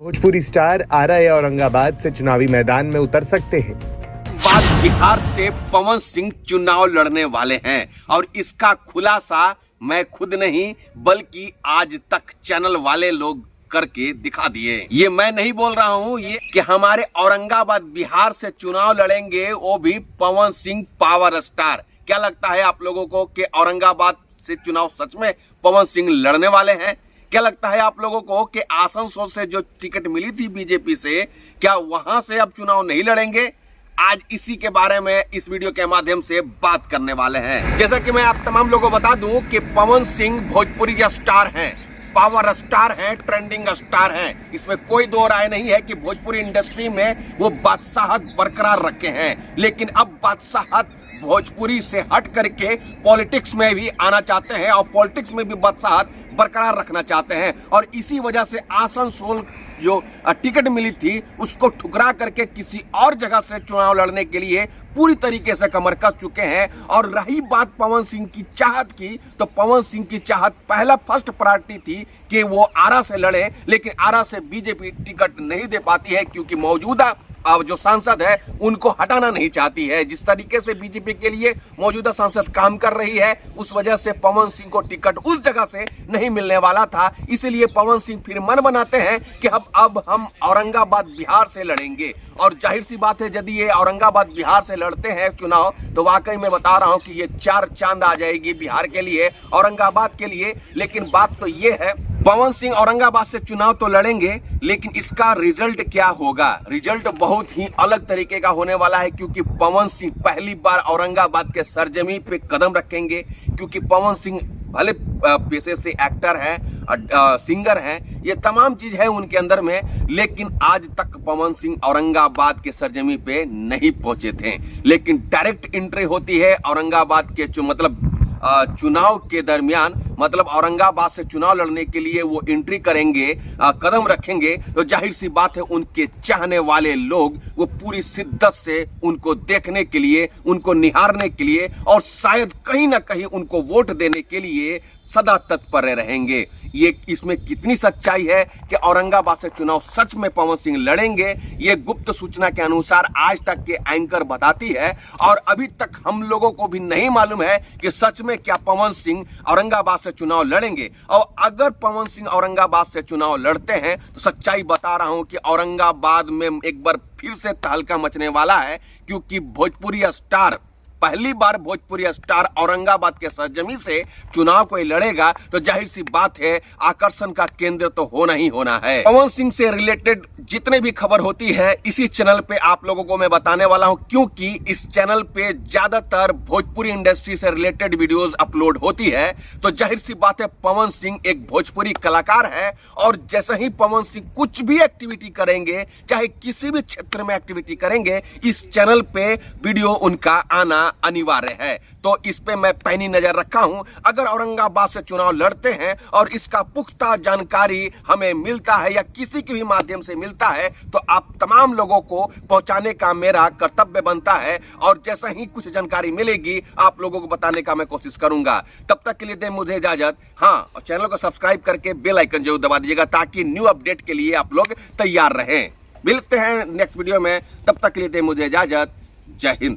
Bhojpuri star RA Aurangabad से चुनावी मैदान में उतर सकते हैं। बाद बिहार से पवन सिंह चुनाव लड़ने वाले हैं और इसका खुलासा मैं खुद नहीं बल्कि आज तक चैनल वाले लोग करके दिखा दिए। ये मैं नहीं बोल रहा हूँ, ये कि हमारे औरंगाबाद बिहार से चुनाव लड़ेंगे, वो भी पवन सिंह पावर स्टार। क्या लगता है आप लोगों को कि औरंगाबाद से चुनाव सच में पवन सिंह लड़ने वाले हैं? क्या लगता है आप लोगों को कि आसनसोल से जो टिकट मिली थी बीजेपी से, क्या वहां से अब चुनाव नहीं लड़ेंगे? आज इसी के बारे में इस वीडियो के माध्यम से बात करने वाले हैं। जैसा कि मैं आप तमाम लोगों को बता दूं कि पवन सिंह भोजपुरी स्टार हैं, पावर स्टार हैं, ट्रेंडिंग स्टार हैं। इसमें कोई दो राय नहीं है कि भोजपुरी इंडस्ट्री में वो बादशाहत बरकरार रखे हैं। लेकिन अब बादशाहत भोजपुरी से हट करके पॉलिटिक्स में भी आना चाहते हैं और पॉलिटिक्स में भी बादशाहत बरकरार रखना चाहते हैं। और इसी वजह से आसनसोल जो टिकट मिली थी उसको ठुकरा करके किसी और जगह से चुनाव लड़ने के लिए पूरी तरीके से कमर कस चुके हैं। और रही बात पवन सिंह की चाहत की, तो पवन सिंह की चाहत पहला फर्स्ट प्रायोरिटी थी कि वो आरा से लड़े, लेकिन आरा से बीजेपी टिकट नहीं दे पाती है क्योंकि मौजूदा अब जो सांसद है उनको हटाना नहीं चाहती है। जिस तरीके से बीजेपी के लिए मौजूदा सांसद काम कर रही है, उस वजह से पवन सिंह को टिकट उस जगह से नहीं मिलने वाला था। इसलिए पवन सिंह फिर मन बनाते हैं कि अब हम औरंगाबाद बिहार से लड़ेंगे। और जाहिर सी बात है, यदि ये औरंगाबाद बिहार से लड़ते हैं चुनाव, तो वाकई में बता रहा हूं कि ये चार चांद आ जाएगी बिहार के लिए, औरंगाबाद के लिए। लेकिन बात तो ये है, पवन सिंह औरंगाबाद से चुनाव तो लड़ेंगे, लेकिन इसका रिजल्ट क्या होगा? रिजल्ट बहुत ही अलग तरीके का होने वाला है, क्योंकि पवन सिंह पहली बार औरंगाबाद के सरजमी पे कदम रखेंगे। क्योंकि पवन सिंह भले पेशे से एक्टर हैं, सिंगर हैं, ये तमाम चीज है उनके अंदर में, लेकिन आज तक पवन सिंह औरंगाबाद के सरजमी पे नहीं पहुंचे थे। लेकिन डायरेक्ट एंट्री होती है औरंगाबाद के चुनाव के दरमियान, मतलब औरंगाबाद से चुनाव लड़ने के लिए वो एंट्री करेंगे, कदम रखेंगे, तो जाहिर सी बात है उनके चाहने वाले लोग वो पूरी शिद्दत से उनको देखने के लिए, उनको निहारने के लिए और शायद कहीं ना कहीं उनको वोट देने के लिए सदा तत्पर रहेंगे। ये इसमें कितनी सच्चाई है कि औरंगाबाद से चुनाव सच में पवन सिंह लड़ेंगे, ये गुप्त सूचना के अनुसार आज तक के एंकर बताती है। और अभी तक हम लोगों को भी नहीं मालूम है कि सच में क्या पवन सिंह औरंगाबाद से चुनाव लड़ेंगे। और अगर पवन सिंह औरंगाबाद से चुनाव लड़ते हैं तो सच्चाई बता रहा हूं कि औरंगाबाद में एक बार फिर से तहलका मचने वाला है। क्योंकि भोजपुरी स्टार, पहली बार भोजपुरी स्टार औरंगाबाद के सरजमी से चुनाव कोई लड़ेगा, तो जाहिर सी बात है आकर्षण का केंद्र तो होना ही होना है। पवन सिंह से रिलेटेड जितने भी खबर होती है इसी चैनल पे आप लोगों को मैं बताने वाला हूं, क्योंकि इस चैनल पे ज्यादातर भोजपुरी इंडस्ट्री से रिलेटेड वीडियोस अपलोड होती है। तो जाहिर सी बात है पवन सिंह एक भोजपुरी कलाकार है, और जैसे ही पवन सिंह कुछ भी एक्टिविटी करेंगे, चाहे किसी भी क्षेत्र में एक्टिविटी करेंगे, इस चैनल पे वीडियो उनका आना अनिवार्य है। तो इस पे मैं पैनी नजर रखा हूं। अगर औरंगाबाद से चुनाव लड़ते हैं और इसका पुख्ता जानकारी हमें मिलता है या किसी के भी माध्यम से मिलता है, तो आप तमाम लोगों को पहुंचाने का मेरा कर्तव्य बनता है। और जैसा ही कुछ जानकारी मिलेगी आप लोगों को बताने का मैं कोशिश करूंगा। तब तक के लिए दें मुझे इजाजत। हाँ, और चैनल को सब्सक्राइब करके बेल आइकन जरूर दबा दीजिएगा, ताकि न्यू अपडेट के लिए आप लोग तैयार रहें। मिलते हैं नेक्स्ट वीडियो में, तब तक के लिए दें मुझे इजाजत। जय हिंद।